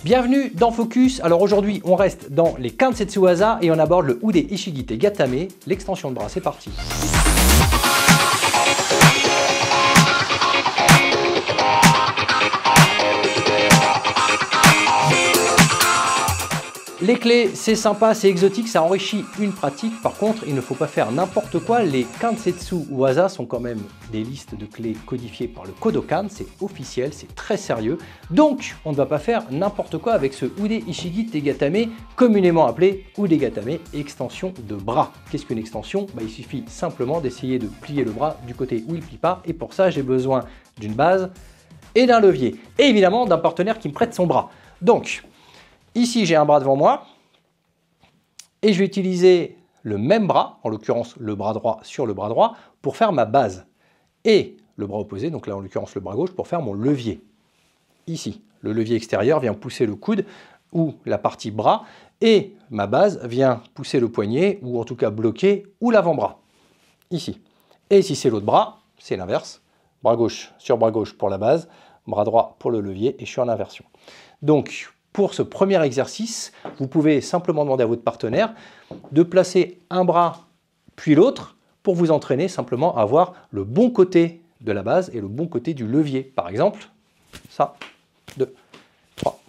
Bienvenue dans Focus. Alors aujourd'hui, on reste dans les Kansetsu Waza et on aborde le Ude Ishigite Gatame, l'extension de bras. C'est parti. Les clés, c'est sympa, c'est exotique, ça enrichit une pratique. Par contre, il ne faut pas faire n'importe quoi. Les Kansetsu Waza sont quand même des listes de clés codifiées par le Kodokan. C'est officiel, c'est très sérieux. Donc, on ne va pas faire n'importe quoi avec ce Ude Ishigite Gatame, communément appelé Ude Gatame, extension de bras. Qu'est-ce qu'une extension? Il suffit simplement d'essayer de plier le bras du côté où il ne plie pas. Et pour ça, j'ai besoin d'une base et d'un levier. Et évidemment, d'un partenaire qui me prête son bras. Donc, ici, j'ai un bras devant moi et je vais utiliser le même bras, en l'occurrence le bras droit sur le bras droit, pour faire ma base. Et le bras opposé, donc là en l'occurrence le bras gauche, pour faire mon levier. Ici, le levier extérieur vient pousser le coude ou la partie bras et ma base vient pousser le poignet ou en tout cas bloquer ou l'avant-bras. Ici. Et si c'est l'autre bras, c'est l'inverse. Bras gauche sur bras gauche pour la base, bras droit pour le levier et je suis en inversion. Donc, pour ce premier exercice, vous pouvez simplement demander à votre partenaire de placer un bras puis l'autre pour vous entraîner simplement à avoir le bon côté de la base et le bon côté du levier. Par exemple, ça, 2, 3,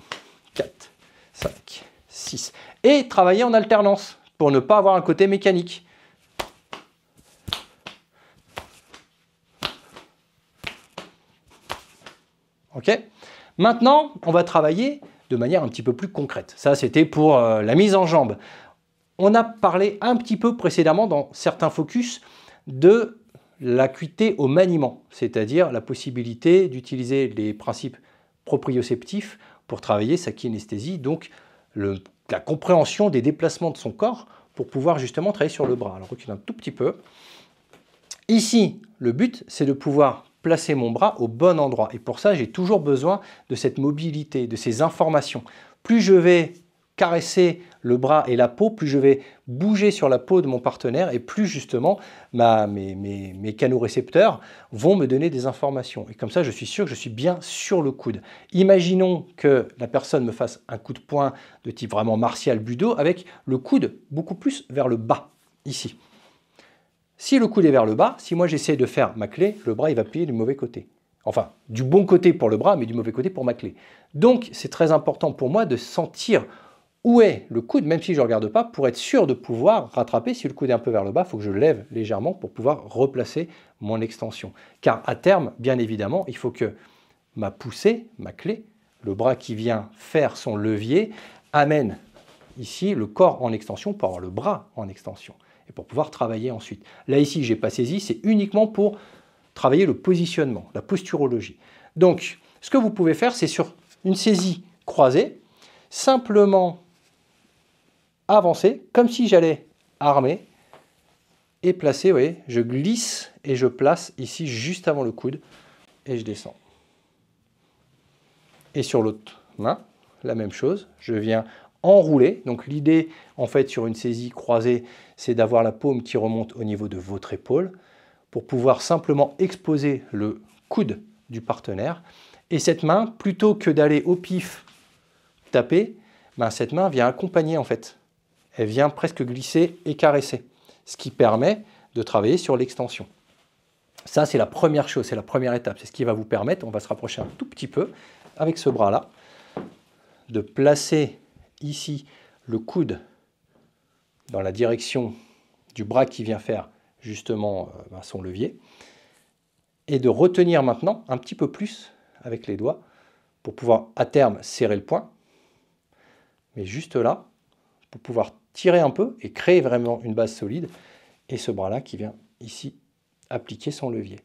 4, 5, 6. Et travailler en alternance pour ne pas avoir un côté mécanique. Ok ? Maintenant, on va travailler de manière un petit peu plus concrète. Ça, c'était pour la mise en jambe. On a parlé un petit peu précédemment dans certains focus de l'acuité au maniement, c'est-à-dire la possibilité d'utiliser les principes proprioceptifs pour travailler sa kinesthésie, donc la compréhension des déplacements de son corps pour pouvoir justement travailler sur le bras. Alors, recule un tout petit peu. Ici, le but, c'est de pouvoir placer mon bras au bon endroit. Et pour ça, j'ai toujours besoin de cette mobilité, de ces informations. Plus je vais caresser le bras et la peau, plus je vais bouger sur la peau de mon partenaire et plus justement mes canaux récepteurs vont me donner des informations. Et comme ça, je suis sûr que je suis bien sur le coude. Imaginons que la personne me fasse un coup de poing de type vraiment martial budo avec le coude beaucoup plus vers le bas, ici. Si le coude est vers le bas, si moi j'essaie de faire ma clé, le bras il va plier du mauvais côté. Enfin, du bon côté pour le bras, mais du mauvais côté pour ma clé. Donc, c'est très important pour moi de sentir où est le coude, même si je ne regarde pas, pour être sûr de pouvoir rattraper. Si le coude est un peu vers le bas, il faut que je lève légèrement pour pouvoir replacer mon extension. Car à terme, bien évidemment, il faut que ma poussée, ma clé, le bras qui vient faire son levier, amène ici le corps en extension pour avoir le bras en extension. Et pour pouvoir travailler ensuite. Là, ici, je n'ai pas saisi, c'est uniquement pour travailler le positionnement, la posturologie. Donc, ce que vous pouvez faire, c'est sur une saisie croisée, simplement avancer, comme si j'allais armer, et placer, vous voyez, je glisse et je place ici juste avant le coude, et je descends. Et sur l'autre main, la même chose, je viens enrouler. Donc l'idée, en fait, sur une saisie croisée, c'est d'avoir la paume qui remonte au niveau de votre épaule pour pouvoir simplement exposer le coude du partenaire. Et cette main, plutôt que d'aller au pif taper, cette main vient accompagner en fait. Elle vient presque glisser et caresser, ce qui permet de travailler sur l'extension. Ça, c'est la première chose, c'est la première étape. C'est ce qui va vous permettre, on va se rapprocher un tout petit peu avec ce bras-là, de placer ici le coude dans la direction du bras qui vient faire justement son levier et de retenir maintenant un petit peu plus avec les doigts pour pouvoir à terme serrer le poing, mais juste là pour pouvoir tirer un peu et créer vraiment une base solide et ce bras là qui vient ici appliquer son levier.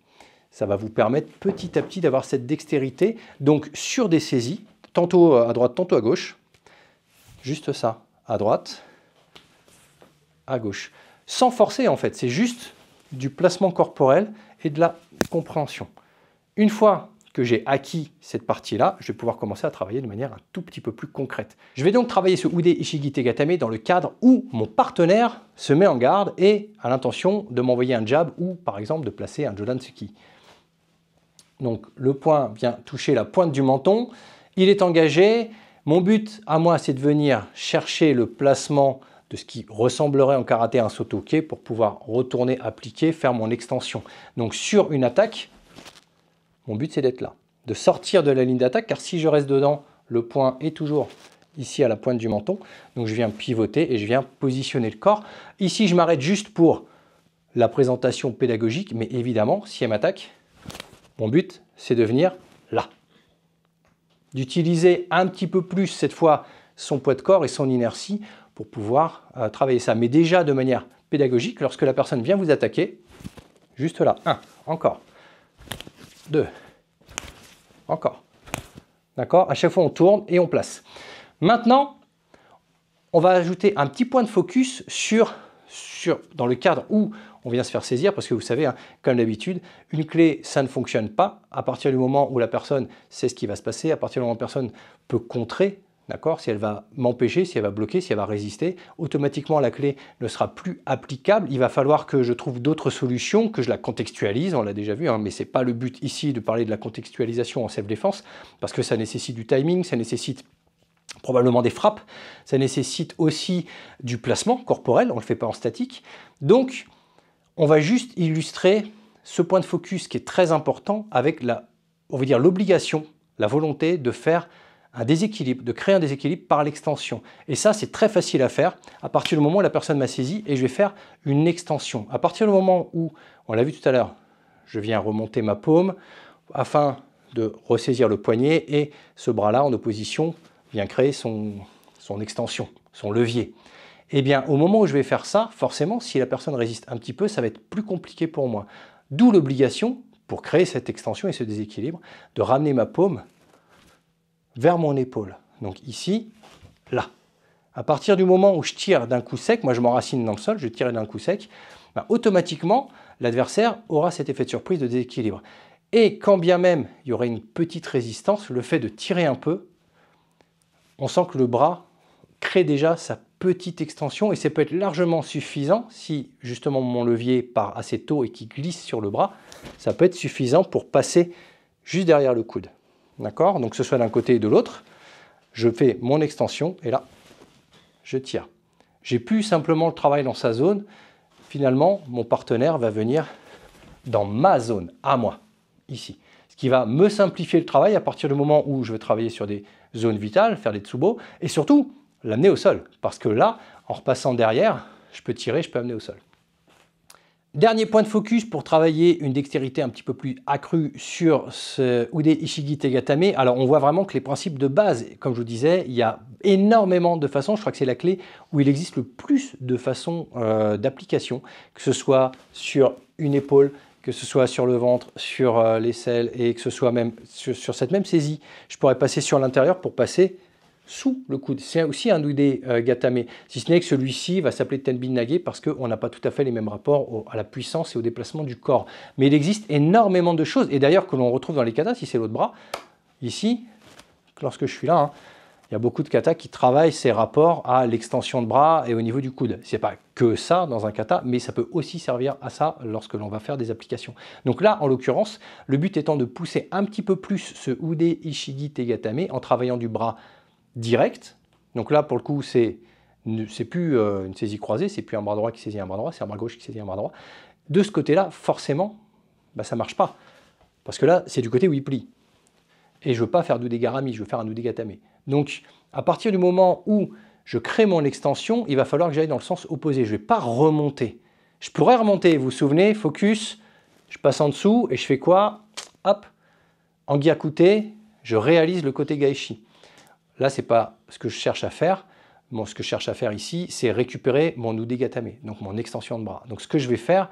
Ça va vous permettre petit à petit d'avoir cette dextérité, donc sur des saisies, tantôt à droite, tantôt à gauche. Juste ça, à droite, à gauche. Sans forcer en fait, c'est juste du placement corporel et de la compréhension. Une fois que j'ai acquis cette partie-là, je vais pouvoir commencer à travailler de manière un tout petit peu plus concrète. Je vais donc travailler ce Ude Ishigite Gatame dans le cadre où mon partenaire se met en garde et a l'intention de m'envoyer un jab ou par exemple de placer un Jodan-tsuki. Donc le poing vient toucher la pointe du menton, il est engagé. Mon but à moi, c'est de venir chercher le placement de ce qui ressemblerait en karaté à un sotoke pour pouvoir retourner, appliquer, faire mon extension. Donc sur une attaque, mon but c'est d'être là, de sortir de la ligne d'attaque, car si je reste dedans, le point est toujours ici à la pointe du menton. Donc je viens pivoter et je viens positionner le corps. Ici, je m'arrête juste pour la présentation pédagogique, mais évidemment, si elle m'attaque, mon but c'est de venir là. D'utiliser un petit peu plus cette fois son poids de corps et son inertie pour pouvoir travailler ça. Mais déjà de manière pédagogique, lorsque la personne vient vous attaquer, juste là, 1, encore, 2, encore. D'accord? À chaque fois, on tourne et on place. Maintenant, on va ajouter un petit point de focus dans le cadre où on vient se faire saisir, parce que vous savez, hein, comme d'habitude, une clé, ça ne fonctionne pas. À partir du moment où la personne sait ce qui va se passer, à partir du moment où la personne peut contrer, d'accord, si elle va m'empêcher, si elle va bloquer, si elle va résister, automatiquement la clé ne sera plus applicable. Il va falloir que je trouve d'autres solutions, que je la contextualise, on l'a déjà vu, hein, mais ce n'est pas le but ici de parler de la contextualisation en self-défense, parce que ça nécessite du timing, ça nécessite probablement des frappes, ça nécessite aussi du placement corporel, on ne le fait pas en statique. Donc, on va juste illustrer ce point de focus qui est très important avec on va dire l'obligation, la volonté de faire un déséquilibre, de créer un déséquilibre par l'extension. Et ça, c'est très facile à faire à partir du moment où la personne m'a saisi et je vais faire une extension. À partir du moment où, on l'a vu tout à l'heure, je viens remonter ma paume afin de ressaisir le poignet et ce bras-là en opposition vient créer son extension, son levier. Eh bien, au moment où je vais faire ça, forcément, si la personne résiste un petit peu, ça va être plus compliqué pour moi. D'où l'obligation, pour créer cette extension et ce déséquilibre, de ramener ma paume vers mon épaule. Donc ici, là. À partir du moment où je tire d'un coup sec, moi je m'enracine dans le sol, je tire d'un coup sec, ben, automatiquement, l'adversaire aura cet effet de surprise de déséquilibre. Et quand bien même il y aurait une petite résistance, le fait de tirer un peu, on sent que le bras crée déjà sa petite extension et ça peut être largement suffisant si justement mon levier part assez tôt et qui glisse sur le bras, ça peut être suffisant pour passer juste derrière le coude. D'accord? Donc que ce soit d'un côté et de l'autre, je fais mon extension et là, je tire. J'ai plus simplement le travail dans sa zone, finalement mon partenaire va venir dans ma zone, à moi, ici. Ce qui va me simplifier le travail à partir du moment où je vais travailler sur des zones vitales, faire des tsubo, et surtout l'amener au sol. Parce que là, en repassant derrière, je peux tirer, je peux amener au sol. Dernier point de focus pour travailler une dextérité un petit peu plus accrue sur ce Ude Ishigi Tegatame. Alors on voit vraiment que les principes de base, comme je vous disais, il y a énormément de façons. Je crois que c'est la clé où il existe le plus de façons d'application, que ce soit sur une épaule, que ce soit sur le ventre, sur l'aisselle et que ce soit même sur cette même saisie. Je pourrais passer sur l'intérieur pour passer sous le coude. C'est aussi un Ude Gatame, si ce n'est que celui-ci va s'appeler Tenbin Nage parce qu'on n'a pas tout à fait les mêmes rapports à la puissance et au déplacement du corps. Mais il existe énormément de choses, et d'ailleurs que l'on retrouve dans les katas, si c'est l'autre bras, ici, lorsque je suis là, hein, il y a beaucoup de katas qui travaillent ces rapports à l'extension de bras et au niveau du coude. Ce n'est pas que ça dans un kata, mais ça peut aussi servir à ça lorsque l'on va faire des applications. Donc là, en l'occurrence, le but étant de pousser un petit peu plus ce Ude Ishigi Tegatame en travaillant du bras direct. Donc là, pour le coup, c'est plus une saisie croisée, c'est plus un bras droit qui saisit un bras droit, c'est un bras gauche qui saisit un bras droit. De ce côté-là, forcément, bah, ça ne marche pas. Parce que là, c'est du côté où il plie. Et je ne veux pas faire d'ude garami, je veux faire un ude gatame. Donc, à partir du moment où je crée mon extension, il va falloir que j'aille dans le sens opposé. Je ne vais pas remonter. Je pourrais remonter, vous vous souvenez, focus, je passe en dessous et je fais quoi? Hop, en gyakute, je réalise le côté gaishi. Là, ce n'est pas ce que je cherche à faire. Bon, ce que je cherche à faire ici, c'est récupérer mon ude gatame, donc mon extension de bras. Donc ce que je vais faire,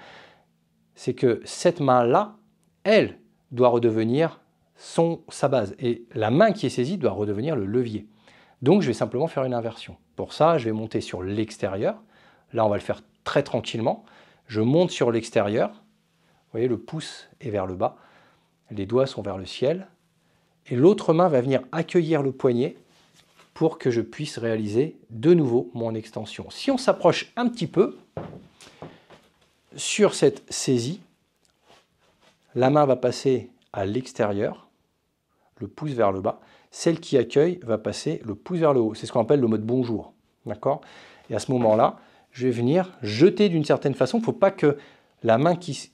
c'est que cette main-là, elle doit redevenir sa base. Et la main qui est saisie doit redevenir le levier. Donc je vais simplement faire une inversion. Pour ça, je vais monter sur l'extérieur. Là, on va le faire très tranquillement. Je monte sur l'extérieur. Vous voyez, le pouce est vers le bas. Les doigts sont vers le ciel. Et l'autre main va venir accueillir le poignet pour que je puisse réaliser de nouveau mon extension. Si on s'approche un petit peu sur cette saisie, la main va passer à l'extérieur, le pouce vers le bas. celle qui accueille va passer le pouce vers le haut. C'est ce qu'on appelle le mode bonjour. D'accord? Et à ce moment-là, je vais venir jeter d'une certaine façon. Il ne faut pas que la main qui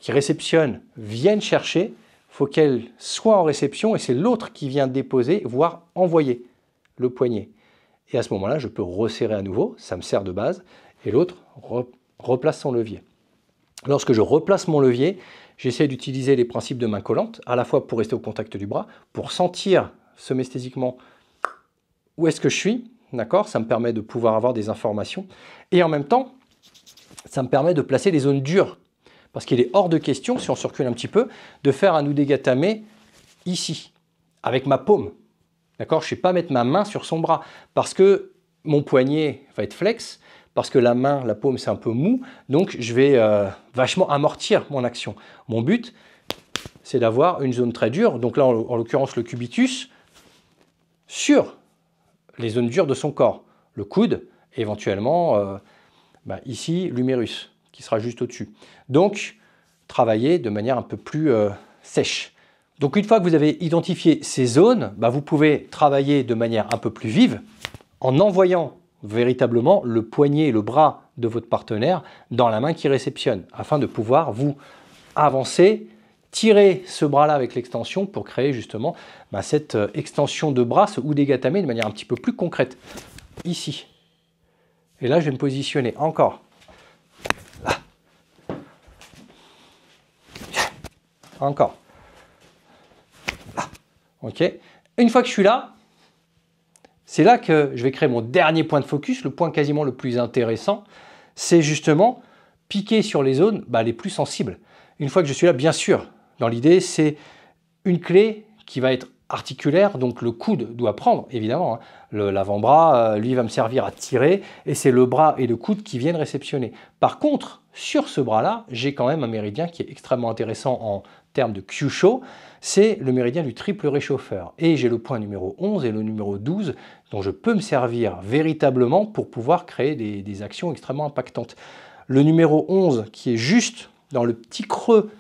réceptionne vienne chercher. Il faut qu'elle soit en réception et c'est l'autre qui vient déposer, voire envoyer le poignet. Et à ce moment-là, je peux resserrer à nouveau. Ça me sert de base. Et l'autre replace son levier. Lorsque je replace mon levier, j'essaie d'utiliser les principes de main collante, à la fois pour rester au contact du bras, pour sentir somesthésiquement où est-ce que je suis, d'accord? Ça me permet de pouvoir avoir des informations. Et en même temps, ça me permet de placer les zones dures. Parce qu'il est hors de question, si on circule un petit peu, de faire un udegatame ici, avec ma paume. D'accord? Je ne vais pas mettre ma main sur son bras, parce que mon poignet va être flex, parce que la main, la paume, c'est un peu mou, donc je vais vachement amortir mon action. Mon but, c'est d'avoir une zone très dure, donc là, en l'occurrence, le cubitus, sur les zones dures de son corps. Le coude, éventuellement, ici, l'humérus, qui sera juste au-dessus. Donc, travailler de manière un peu plus sèche. Donc, une fois que vous avez identifié ces zones, vous pouvez travailler de manière un peu plus vive, en envoyant véritablement le poignet et le bras de votre partenaire dans la main qui réceptionne, afin de pouvoir vous avancer, tirer ce bras-là avec l'extension pour créer justement cette extension de bras, ce udegatame de manière un petit peu plus concrète. Ici. Et là, je vais me positionner encore. Là. Encore. Là. OK. Une fois que je suis là, c'est là que je vais créer mon dernier point de focus, le point quasiment le plus intéressant, c'est justement piquer sur les zones les plus sensibles. Une fois que je suis là, bien sûr, dans l'idée, c'est une clé qui va être articulaire, donc le coude doit prendre, évidemment. L'avant-bras, lui, va me servir à tirer, et c'est le bras et le coude qui viennent réceptionner. Par contre, sur ce bras-là, j'ai quand même un méridien qui est extrêmement intéressant en termes de Kyusho, c'est le méridien du triple réchauffeur. Et j'ai le point numéro 11 et le numéro 12 dont je peux me servir véritablement pour pouvoir créer des actions extrêmement impactantes. Le numéro 11 qui est juste dans le petit creux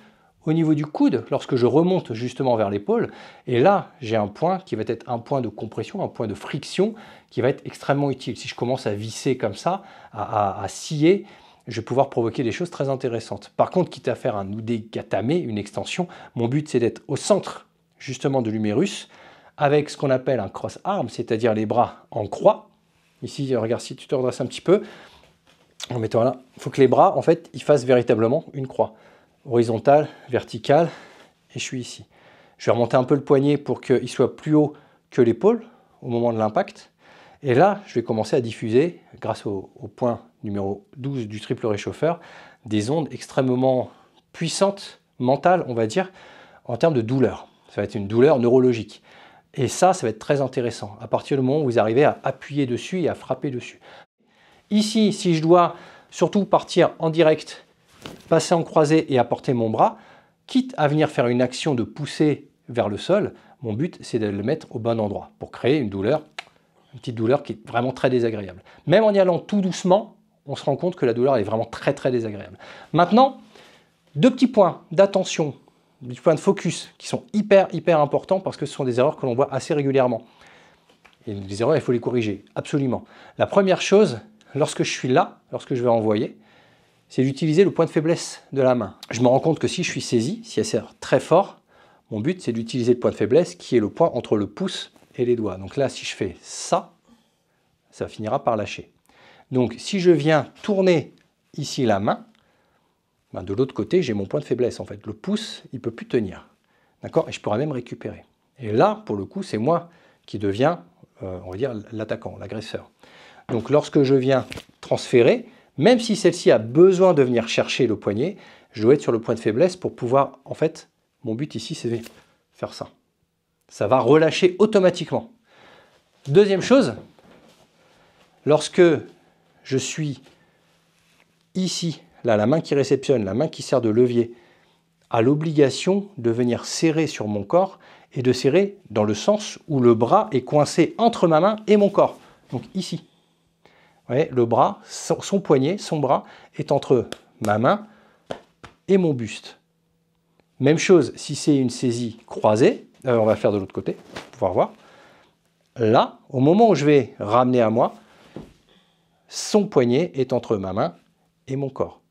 au niveau du coude, lorsque je remonte justement vers l'épaule, et là j'ai un point qui va être un point de compression, un point de friction qui va être extrêmement utile. Si je commence à visser comme ça, à scier, je vais pouvoir provoquer des choses très intéressantes. Par contre, quitte à faire un udegatame, une extension, mon but c'est d'être au centre justement de l'humérus, avec ce qu'on appelle un cross-arm, c'est-à-dire les bras en croix. Ici, regarde, si tu te redresses un petit peu, en mettant là, il faut que les bras, en fait, ils fassent véritablement une croix. Horizontale, verticale, et je suis ici. Je vais remonter un peu le poignet pour qu'il soit plus haut que l'épaule au moment de l'impact. Et là, je vais commencer à diffuser, grâce au point numéro 12 du triple réchauffeur, des ondes extrêmement puissantes, mentales, on va dire, en termes de douleur. Ça va être une douleur neurologique. Et ça va être très intéressant, à partir du moment où vous arrivez à appuyer dessus et à frapper dessus. Ici, si je dois surtout partir en direct, passer en croisé et apporter mon bras, quitte à venir faire une action de pousser vers le sol, mon but c'est de le mettre au bon endroit pour créer une douleur, une petite douleur qui est vraiment très désagréable. Même en y allant tout doucement, on se rend compte que la douleur est vraiment très très désagréable. Maintenant, deux petits points d'attention, des points de focus qui sont hyper importants parce que ce sont des erreurs que l'on voit assez régulièrement. Et les erreurs, il faut les corriger, absolument. La première chose, lorsque je suis là, lorsque je vais envoyer, c'est d'utiliser le point de faiblesse de la main. Je me rends compte que si je suis saisi, si elle serre très fort, mon but c'est d'utiliser le point de faiblesse qui est le point entre le pouce et les doigts. Donc là, si je fais ça, ça finira par lâcher. Donc si je viens tourner ici la main, de l'autre côté, j'ai mon point de faiblesse en fait. Le pouce, il ne peut plus tenir. D'accord? Et je pourrais même récupérer. Et là, pour le coup, c'est moi qui deviens, on va dire, l'attaquant, l'agresseur. Donc lorsque je viens transférer, même si celle-ci a besoin de venir chercher le poignet, je dois être sur le point de faiblesse pour pouvoir, en fait, mon but ici, c'est de faire ça. Ça va relâcher automatiquement. Deuxième chose, lorsque je suis ici, là, la main qui réceptionne, la main qui sert de levier, a l'obligation de venir serrer sur mon corps et de serrer dans le sens où le bras est coincé entre ma main et mon corps. Donc ici. Vous voyez, le bras, son poignet, son bras est entre ma main et mon buste. Même chose si c'est une saisie croisée. On va faire de l'autre côté pour pouvoir voir. là, au moment où je vais ramener à moi, son poignet est entre ma main et mon corps.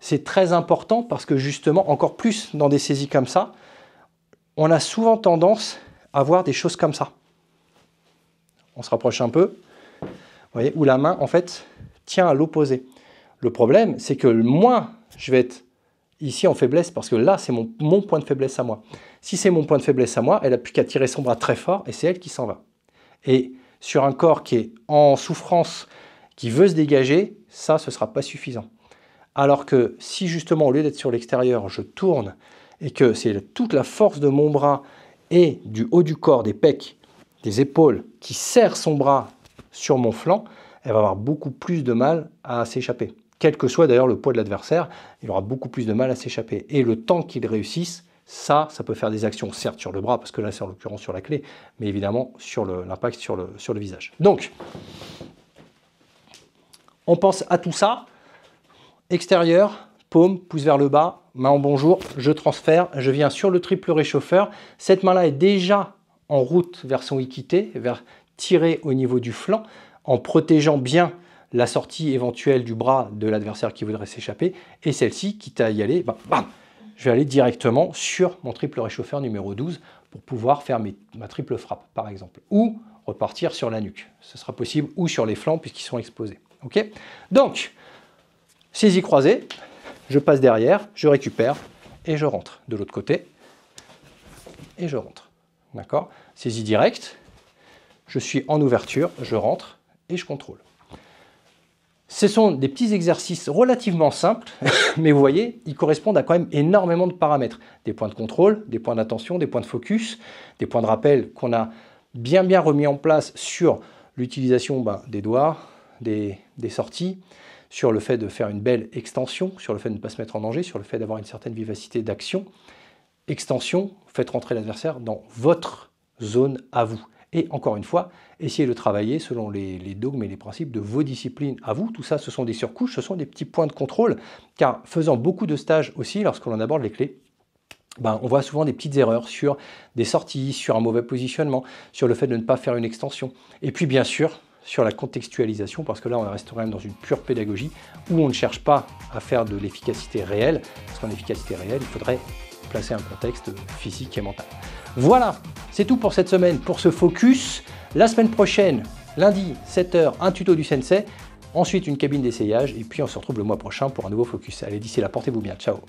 C'est très important parce que justement, encore plus dans des saisies comme ça, on a souvent tendance à voir des choses comme ça. On se rapproche un peu, vous voyez, où la main, en fait, tient à l'opposé. Le problème, c'est que moins je vais être ici en faiblesse, parce que là, c'est mon point de faiblesse à moi. Si c'est mon point de faiblesse à moi, elle n'a plus qu'à tirer son bras très fort et c'est elle qui s'en va. Et sur un corps qui est en souffrance, qui veut se dégager, ça, ce ne sera pas suffisant. Alors que si justement, au lieu d'être sur l'extérieur, je tourne et que c'est toute la force de mon bras et du haut du corps, des pecs, des épaules, qui serre son bras sur mon flanc, elle va avoir beaucoup plus de mal à s'échapper. Quel que soit d'ailleurs le poids de l'adversaire, il aura beaucoup plus de mal à s'échapper. Et le temps qu'il réussisse, ça peut faire des actions, certes sur le bras, parce que là c'est en l'occurrence sur la clé, mais évidemment sur l'impact sur le visage. Donc, on pense à tout ça. Extérieur, paume, pouce vers le bas, main en bonjour, je transfère, je viens sur le triple réchauffeur. Cette main-là est déjà en route vers son équité, vers tirer au niveau du flanc, en protégeant bien la sortie éventuelle du bras de l'adversaire qui voudrait s'échapper, et celle-ci, quitte à y aller, bam, je vais aller directement sur mon triple réchauffeur numéro 12 pour pouvoir faire ma triple frappe, par exemple, ou repartir sur la nuque. Ce sera possible, ou sur les flancs, puisqu'ils sont exposés. Okay, donc, saisie croisée, je passe derrière, je récupère, et je rentre de l'autre côté, et je rentre. D'accord? Saisie directe, je suis en ouverture, je rentre, et je contrôle. Ce sont des petits exercices relativement simples, mais vous voyez, ils correspondent à quand même énormément de paramètres. Des points de contrôle, des points d'attention, des points de focus, des points de rappel qu'on a bien remis en place sur l'utilisation des doigts, des sorties, sur le fait de faire une belle extension, sur le fait de ne pas se mettre en danger, sur le fait d'avoir une certaine vivacité d'action. Extension, faites rentrer l'adversaire dans votre zone à vous. Et encore une fois, essayez de travailler selon les dogmes et les principes de vos disciplines à vous. Tout ça, ce sont des surcouches, ce sont des petits points de contrôle, car faisant beaucoup de stages aussi, lorsque l'on aborde les clés, on voit souvent des petites erreurs sur des sorties, sur un mauvais positionnement, sur le fait de ne pas faire une extension. Et puis bien sûr, sur la contextualisation, parce que là, on reste quand même dans une pure pédagogie, où on ne cherche pas à faire de l'efficacité réelle, parce qu'en efficacité réelle, il faudrait placer un contexte physique et mental. Voilà, c'est tout pour cette semaine, pour ce focus. La semaine prochaine, lundi, 7 h, un tuto du sensei, ensuite une cabine d'essayage, et puis on se retrouve le mois prochain pour un nouveau focus. Allez, d'ici là, portez-vous bien, ciao.